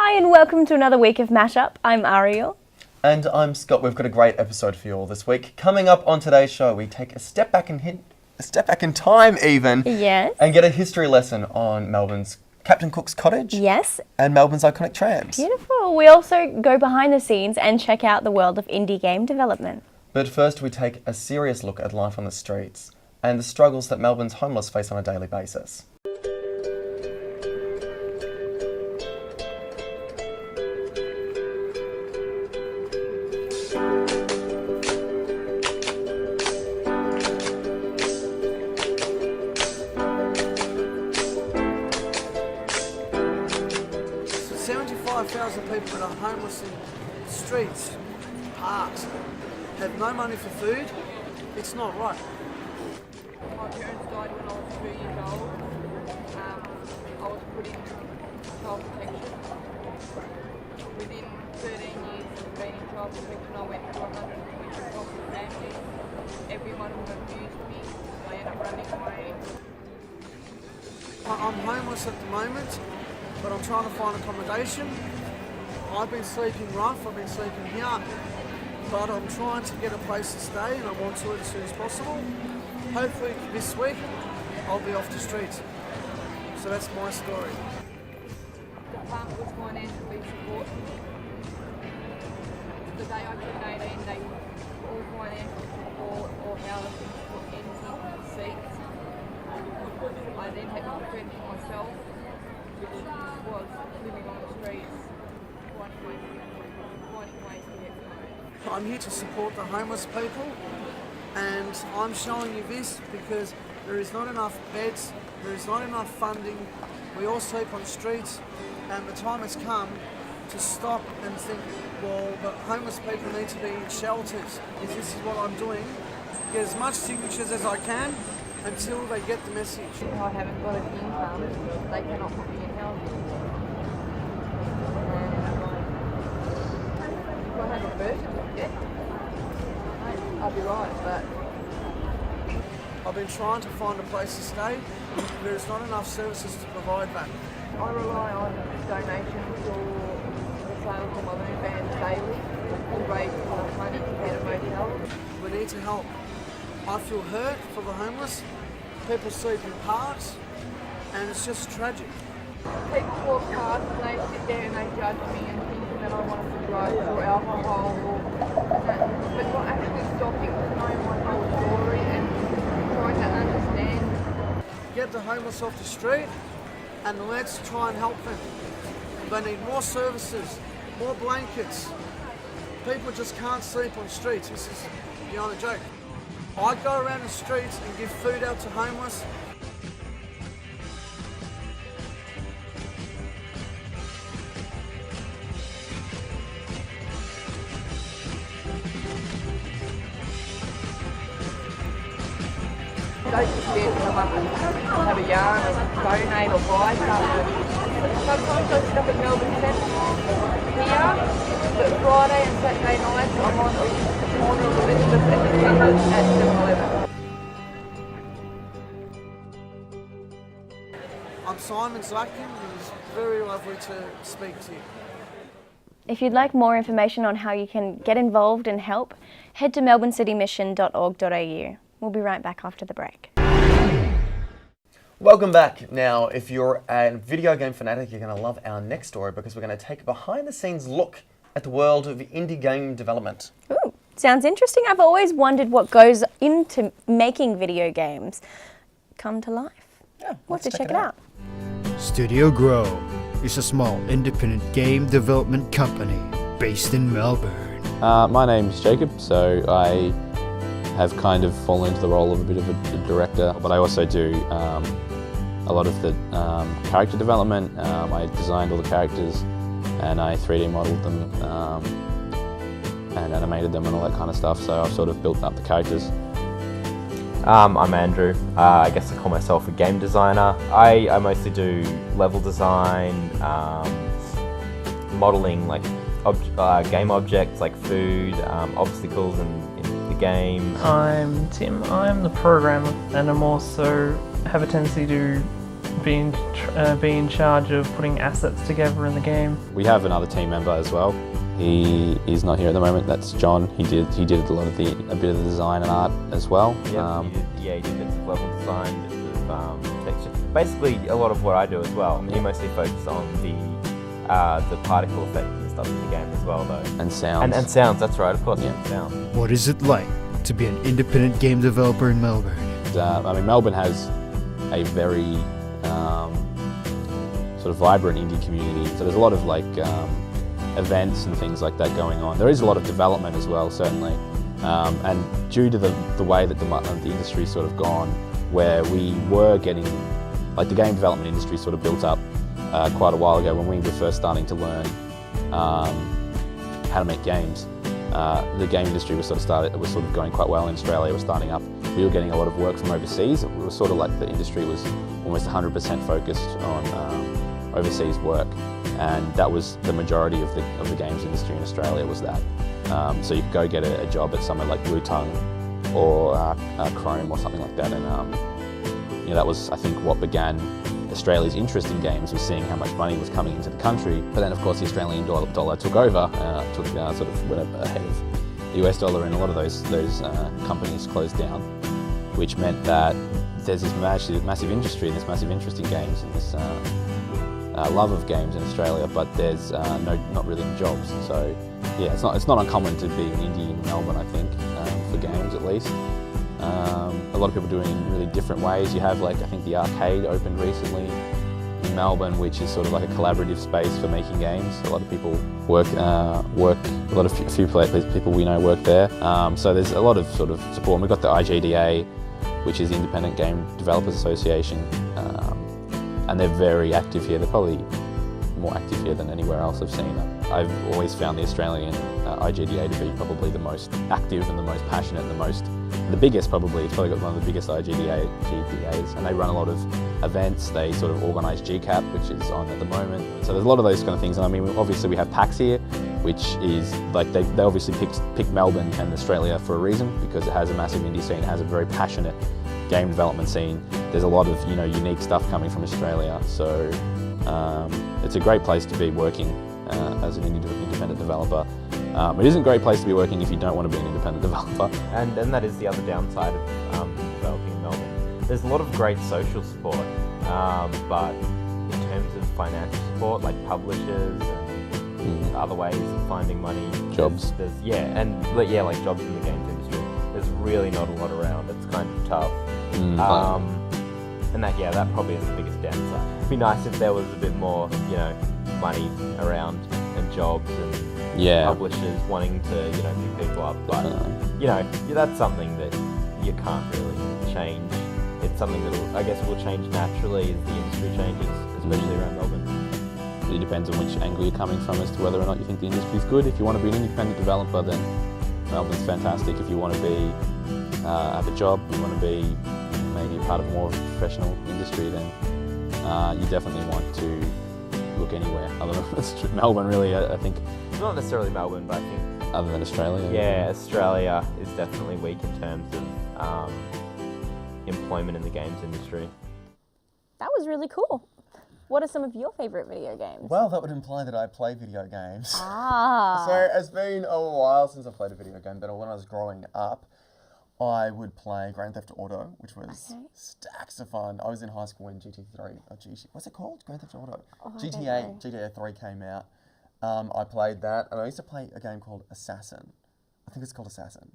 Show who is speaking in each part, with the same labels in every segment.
Speaker 1: Hi and welcome to another week of Mashup. I'm Ariel.
Speaker 2: And I'm Scott. We've got a great episode for you all this week. Coming up on today's show, we take a step back in time even.
Speaker 1: Yes.
Speaker 2: And get a history lesson on Melbourne's Captain Cook's Cottage.
Speaker 1: Yes.
Speaker 2: And Melbourne's iconic trams.
Speaker 1: Beautiful. We also go behind the scenes and check out the world of indie game development.
Speaker 2: But first we take a serious look at life on the streets and the struggles that Melbourne's homeless face on a daily basis.
Speaker 3: 75,000 people that are homeless in streets, parks, have no money for food. It's not right.
Speaker 4: My parents died when I was 2 years old. I was put in child protection. Within 13 years of being in child protection, I went to 120 foster families. Everyone who abused me, I ended up running away.
Speaker 3: I'm homeless at the moment, but I'm trying to find accommodation. I've been sleeping rough, I've been sleeping here, but I'm trying to get a place to stay and I want to as soon as possible. Hopefully this week I'll be off the streets. So that's my story.
Speaker 4: The park was financially supporting me. The day I turned 18, they all financial support or housing for empty seats. I then had to fend for myself, which was living on the streets, finding ways to get food.
Speaker 3: I'm here to support the homeless people, and I'm showing you this because there is not enough beds, there is not enough funding. We all sleep on streets, and the time has come to stop and think, well, the homeless people need to be in shelters. This is what I'm doing. Get as much signatures as I can until they get the message.
Speaker 4: If I haven't got an income, they cannot put me in housing. If I have a birth certificate, I'll be right, but
Speaker 3: I've been trying to find a place to stay. There's not enough services to provide that.
Speaker 4: I rely on donations or the sale from my own van daily to raise enough money to get a motel.
Speaker 3: We need to help. I feel hurt for the homeless. People sleep in parks, and it's just tragic.
Speaker 4: People walk past and they sit there and they judge me and thinking that I want to drugs or alcohol but not actually stopping to know my whole story and trying to understand.
Speaker 3: Get the homeless off the street and let's try and help them. They need more services, more blankets. People just can't sleep on streets. This is beyond a joke. I go around the streets and give food out to homeless.
Speaker 4: Don't just there to come up and have a yarn or donate or buy something. Sometimes I sit up at Melbourne Centre here, but Friday and Saturday nights I'm on the corner of Elizabeth and the Centre at 7-Eleven.
Speaker 3: I'm Simon Zlatkin, and it's very lovely to speak to you.
Speaker 1: If you'd like more information on how you can get involved and help, head to melbournecitymission.org.au. We'll be right back after the break.
Speaker 2: Welcome back. Now, if you're a video game fanatic, you're going to love our next story because we're going to take a behind-the-scenes look at the world of indie game development.
Speaker 1: Ooh, sounds interesting. I've always wondered what goes into making video games come to life.
Speaker 2: Yeah,
Speaker 1: We'll have to check it out.
Speaker 5: Studio Grow is a small independent game development company based in Melbourne.
Speaker 6: My name's Jacob, so I have kind of fallen into the role of a bit of a director, but I also do a lot of the character development. I designed all the characters and I 3D modeled them and animated them and all that kind of stuff, so I've sort of built up the characters.
Speaker 7: I'm Andrew. I guess I call myself a game designer. I mostly do level design, modelling like game objects like food, obstacles in the game.
Speaker 8: I'm Tim. I'm the programmer and I'm also have a tendency to be in charge of putting assets together in the game.
Speaker 6: We have another team member as well. He is not here at the moment. That's John. He did a bit of the design and art as well.
Speaker 7: He did bits of level design, bits of texture. Basically, a lot of what I do as well. He mostly focuses on the particle effects and stuff in the game as well, though.
Speaker 6: And sounds.
Speaker 7: And sounds. That's right. Of course,
Speaker 6: Yeah.
Speaker 7: sounds.
Speaker 5: What is it like to be an independent game developer in Melbourne?
Speaker 6: I mean, Melbourne has a very sort of vibrant indie community. So there's a lot of like events and things like that going on. There is a lot of development as well, certainly. And due to the way that the industry's sort of gone, where we were getting, like the game development industry sort of built up quite a while ago when we were first starting to learn how to make games. The game industry was sort of going quite well in Australia. It was starting up. We were getting a lot of work from overseas. It was sort of like the industry was almost 100% focused on overseas work, and that was the majority of the games industry in Australia was that. So you could go get a job at somewhere like Blue Tongue or Chrome or something like that, and that was, I think, what began Australia's interest in games, was seeing how much money was coming into the country. But then, of course, the Australian dollar took over, sort of went ahead of the US dollar, and a lot of those companies closed down, which meant that there's this massive industry and this massive interest in games and this love of games in Australia, but there's not really any jobs. So yeah, it's not uncommon to be an indie in Melbourne, I think, for games at least. A lot of people doing it in really different ways. You have, like, I think the Arcade opened recently in Melbourne, which is sort of like a collaborative space for making games. A lot of people work. A few people we know work there. So there's a lot of sort of support. And we've got the IGDA, which is the Independent Game Developers Association, and they're very active here. They're probably more active here than anywhere else I've seen. I've always found the Australian IGDA to be probably the most active and the most passionate and the biggest probably. It's probably got one of the biggest IGDAs, and they run a lot of events. They sort of organise GCAP, which is on at the moment. So there's a lot of those kind of things. And I mean, obviously we have PAX here, which is like, they obviously picked Melbourne and Australia for a reason, because it has a massive indie scene, it has a very passionate game development scene. There's a lot of unique stuff coming from Australia. So it's a great place to be working as an independent developer. It isn't a great place to be working if you don't want to be an independent developer.
Speaker 7: And that is the other downside of developing in Melbourne. There's a lot of great social support, but in terms of financial support, like publishers and other ways of finding money,
Speaker 6: jobs.
Speaker 7: There's like jobs in the games industry. There's really not a lot around. It's kind of tough. And that probably is the biggest downside. It'd be nice if there was a bit more, money around and jobs and publishers wanting to, pick people up. But that's something that you can't really change. It's something that I guess will change naturally as the industry changes, especially around Melbourne.
Speaker 6: It depends on which angle you're coming from as to whether or not you think the industry's good. If you want to be an independent developer, then Melbourne's fantastic. If you want to be have a job, you want to be maybe part of more professional industry, then you definitely want to look anywhere other than Melbourne, really. I think.
Speaker 7: Not necessarily Melbourne, but I think
Speaker 6: other than Australia.
Speaker 7: Yeah, Australia is definitely weak in terms of employment in the games industry.
Speaker 1: That was really cool. What are some of your favourite video games?
Speaker 2: Well, that would imply that I play video games.
Speaker 1: Ah.
Speaker 2: So it's been a while since I played a video game, but when I was growing up, I would play Grand Theft Auto, which was stacks of fun. I was in high school when what's it called? Grand Theft Auto. GTA 3 came out. I played that, and I used to play a game called Assassin. I think it's called Assassin,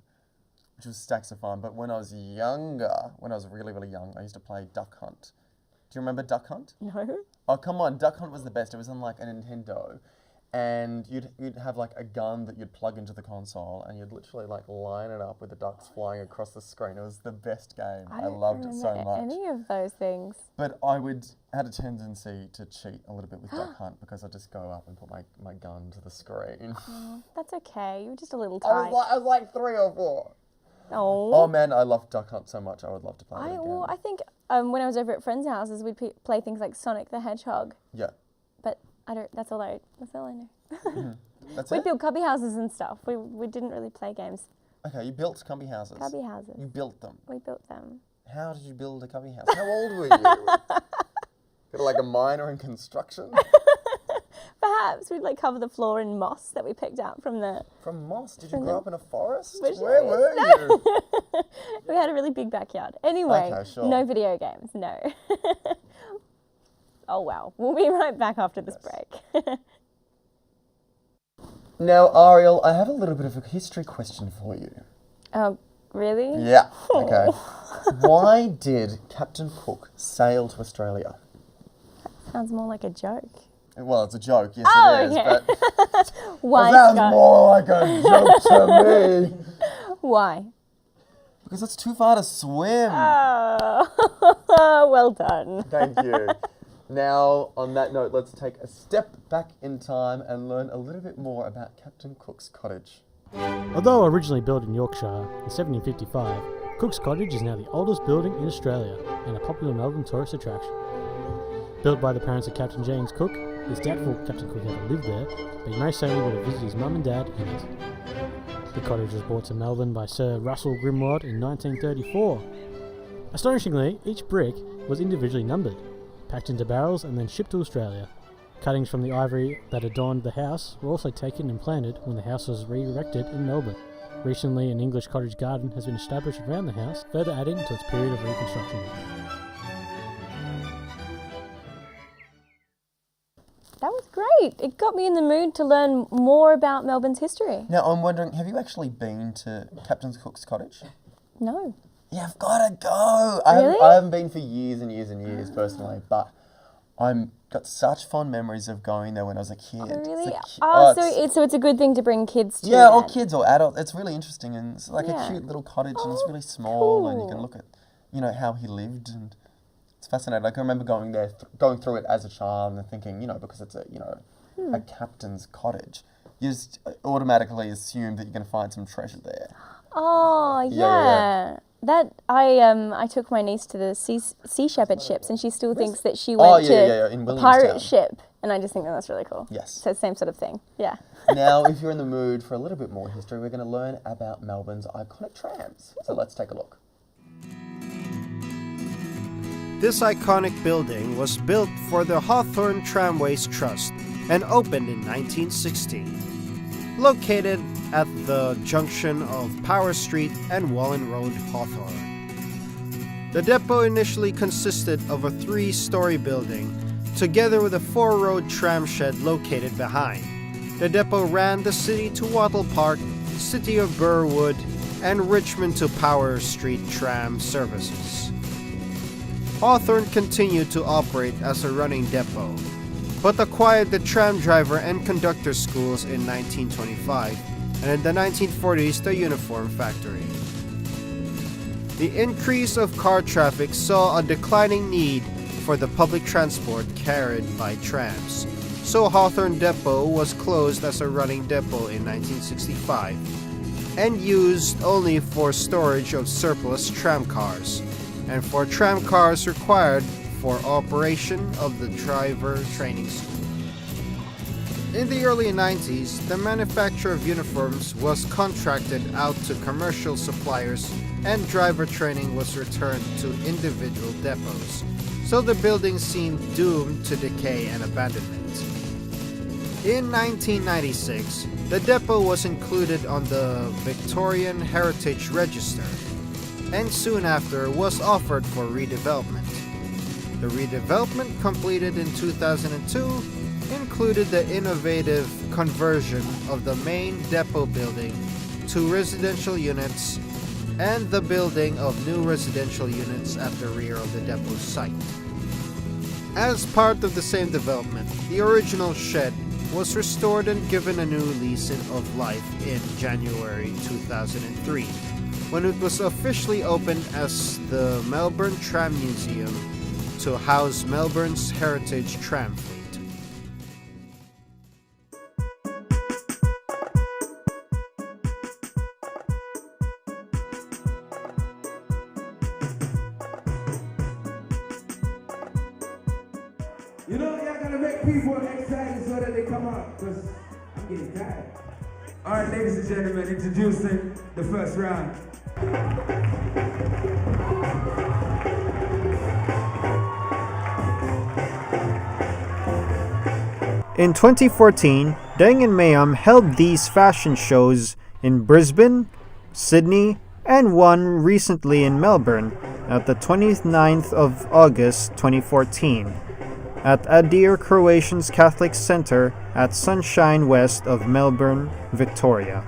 Speaker 2: which was stacks of fun. But when I was younger, when I was really, really young, I used to play Duck Hunt. Do you remember Duck Hunt?
Speaker 1: No.
Speaker 2: Oh, come on. Duck Hunt was the best. It was on like a Nintendo. And you'd have like a gun that you'd plug into the console, and you'd literally like line it up with the ducks flying across the screen. It was the best game. I loved it so much.
Speaker 1: Any of those things.
Speaker 2: But I had a tendency to cheat a little bit with Duck Hunt, because I'd just go up and put my gun to the screen.
Speaker 1: Oh, that's okay. You were just a little tight.
Speaker 2: I was like 3 or 4.
Speaker 1: Oh
Speaker 2: man, I love Duck Hunt so much. I would love to play it again.
Speaker 1: Well, I think when I was over at friends' houses, we'd play things like Sonic the Hedgehog.
Speaker 2: Yeah.
Speaker 1: But that's all I know.
Speaker 2: That's
Speaker 1: we built cubby houses and stuff. We didn't really play games.
Speaker 2: Okay, you built cubby houses.
Speaker 1: Cubby houses.
Speaker 2: You built them.
Speaker 1: We built them.
Speaker 2: How did you build a cubby house? How old were you? Got like a minor in construction.
Speaker 1: Perhaps we'd like cover the floor in moss that we picked out from the...
Speaker 2: From moss? Did you grow up in a forest?
Speaker 1: Bush
Speaker 2: Where
Speaker 1: areas.
Speaker 2: were you?
Speaker 1: We had a really big backyard. Anyway,
Speaker 2: Okay, sure.
Speaker 1: no video games, no. Oh well, we'll be right back after this break.
Speaker 2: Now, Ariel, I have a little bit of a history question for you.
Speaker 1: Oh, really?
Speaker 2: Yeah. Okay. Why did Captain Cook sail to Australia?
Speaker 1: Sounds more like a joke.
Speaker 2: Well, it's a joke, yes
Speaker 1: Oh,
Speaker 2: it is,
Speaker 1: okay.
Speaker 2: but
Speaker 1: Why,
Speaker 2: it sounds
Speaker 1: Scott?
Speaker 2: more like a joke to me.
Speaker 1: Why?
Speaker 2: Because it's too far to swim.
Speaker 1: Oh, well done.
Speaker 2: Thank you. Now, on that note, let's take a step back in time and learn a little bit more about Captain Cook's cottage.
Speaker 9: Although originally built in Yorkshire in 1755, Cook's Cottage is now the oldest building in Australia and a popular Melbourne tourist attraction. Built by the parents of Captain James Cook, it's doubtful Captain Cook ever lived there, but he most certainly would have visited his mum and dad in it. The cottage was brought to Melbourne by Sir Russell Grimrod in 1934. Astonishingly, each brick was individually numbered, packed into barrels and then shipped to Australia. Cuttings from the ivory that adorned the house were also taken and planted when the house was re-erected in Melbourne. Recently, an English cottage garden has been established around the house, further adding to its period of reconstruction.
Speaker 1: That was great. It got me in the mood to learn more about Melbourne's history.
Speaker 2: Now, I'm wondering, have you actually been to Captain Cook's cottage?
Speaker 1: No.
Speaker 2: Yeah, I've got to go.
Speaker 1: Really?
Speaker 2: I haven't been for years and years and years personally, but I'm got such fond memories of going there when I was a kid.
Speaker 1: Oh, really?
Speaker 2: It's
Speaker 1: So it's a good thing to bring kids to.
Speaker 2: yeah, or
Speaker 1: then.
Speaker 2: kids or adults. It's really interesting, and it's like
Speaker 1: Yeah.
Speaker 2: a cute little cottage, and it's really small, and you can
Speaker 1: cool.
Speaker 2: look at, how he lived, and it's fascinating. I can remember going there, going through it as a child, and thinking, because it's a a captain's cottage, you just automatically assume that you're going to find some treasure there.
Speaker 1: Oh
Speaker 2: Yeah.
Speaker 1: That I took my niece to the Sea Shepherd ships, and she still thinks that she went to
Speaker 2: in
Speaker 1: a
Speaker 2: Williamstown.
Speaker 1: pirate ship, and I just think that's really cool.
Speaker 2: Yes.
Speaker 1: So same sort of thing. Yeah.
Speaker 2: Now, if you're in the mood for a little bit more history, we're going to learn about Melbourne's iconic trams. So let's take a look.
Speaker 5: This iconic building was built for the Hawthorn Tramways Trust and opened in 1916. Located at the junction of Power Street and Wallen Road, Hawthorn. The depot initially consisted of a 3-story building, together with a 4-road tram shed located behind. The depot ran the city to Wattle Park, City of Burwood, and Richmond to Power Street tram services. Hawthorn continued to operate as a running depot, but acquired the tram driver and conductor schools in 1925, and in the 1940s the uniform factory. The increase of car traffic saw a declining need for the public transport carried by trams, so Hawthorn Depot was closed as a running depot in 1965 and used only for storage of surplus tram cars and for tram cars required for operation of the driver training school. In the early 90s, the manufacture of uniforms was contracted out to commercial suppliers and driver training was returned to individual depots, so the building seemed doomed to decay and abandonment. In 1996, the depot was included on the Victorian Heritage Register, and soon after was offered for redevelopment. The redevelopment completed in 2002 included the innovative conversion of the main depot building to residential units and the building of new residential units at the rear of the depot site. As part of the same development, the original shed was restored and given a new lease of life in January 2003, when it was officially opened as the Melbourne Tram Museum to house Melbourne's heritage tram fleet.
Speaker 10: You know, y'all gotta make people excited so that they come out, because I'm getting tired. All right, ladies and gentlemen, introducing the first round.
Speaker 5: In 2014, Deng and Mayum held these fashion shows in Brisbane, Sydney, and one recently in Melbourne at the 29th of August 2014 at Adir Croatians Catholic Centre at Sunshine West of Melbourne, Victoria.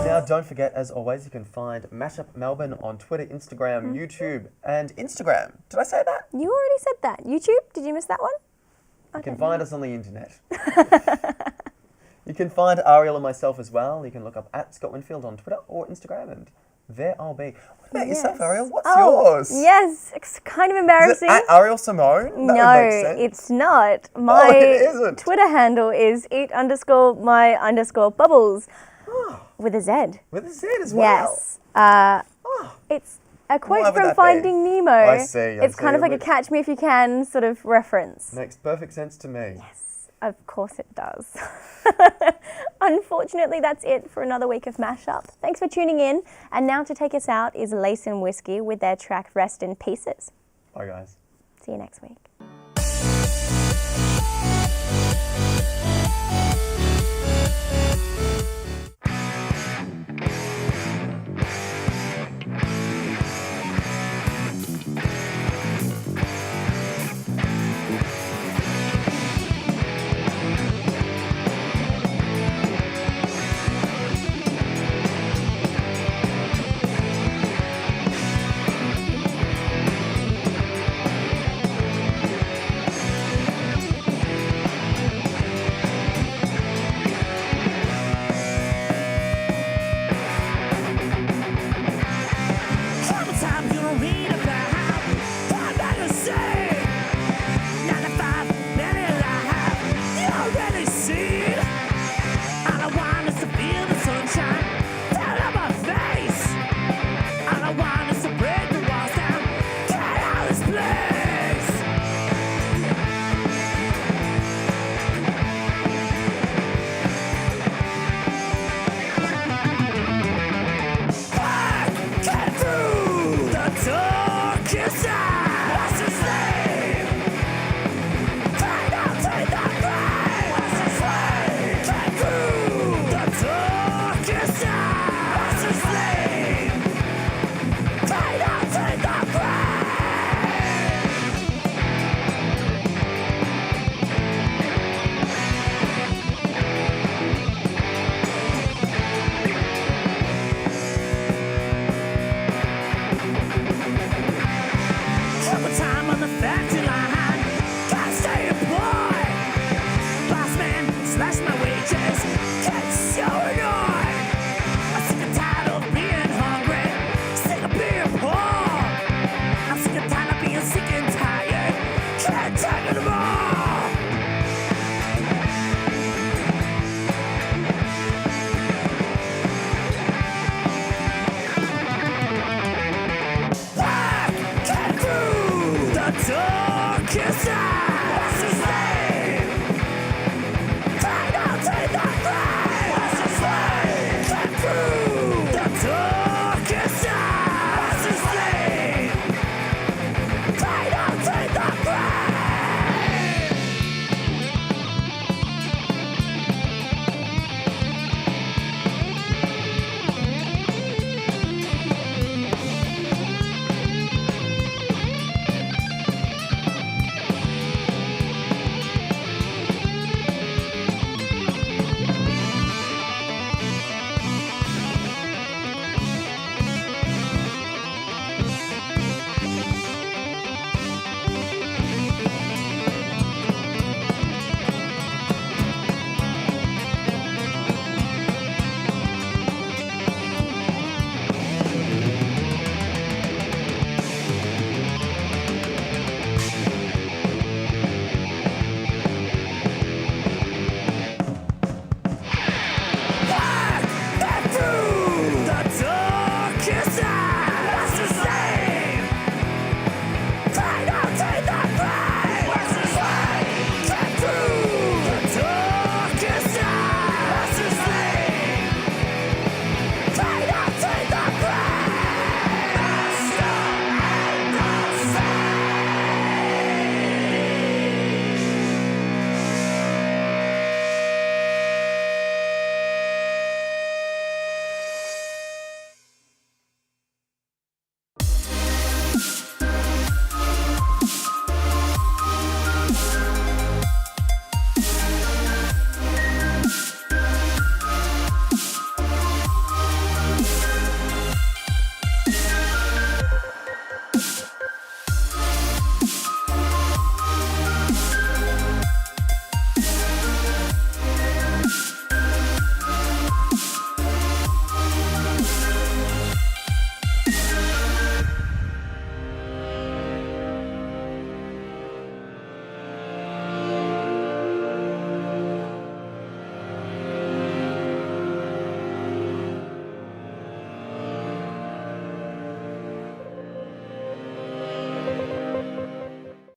Speaker 2: Now, don't forget, as always, you can find Mashup Melbourne on Twitter, Instagram, YouTube, and Instagram. Did I say that?
Speaker 1: You already said that. YouTube? Did you miss that one?
Speaker 2: You can find us on the internet. You can find Ariel and myself as well. You can look up at Scott Winfield on Twitter or Instagram, and there I'll be. What about yourself, Ariel? What's yours?
Speaker 1: Yes, it's kind of
Speaker 2: Is
Speaker 1: embarrassing.
Speaker 2: it at Ariel Simone? That would make sense.
Speaker 1: It's not.
Speaker 2: Oh,
Speaker 1: My
Speaker 2: it isn't.
Speaker 1: Twitter handle is eat_my_bubbles with a Z.
Speaker 2: With a Z as well.
Speaker 1: Yes. It's a quote
Speaker 2: would
Speaker 1: from
Speaker 2: that be?
Speaker 1: Finding Nemo.
Speaker 2: I see.
Speaker 1: It's kind of like a catch me if you can sort of reference.
Speaker 2: Makes perfect sense to me.
Speaker 1: Yes. Of course it does. Unfortunately, that's it for another week of Mashup. Thanks for tuning in. And now to take us out is Lace and Whiskey with their track Rest in Pieces.
Speaker 2: Bye, guys.
Speaker 1: See you next week.
Speaker 11: Slash my wages.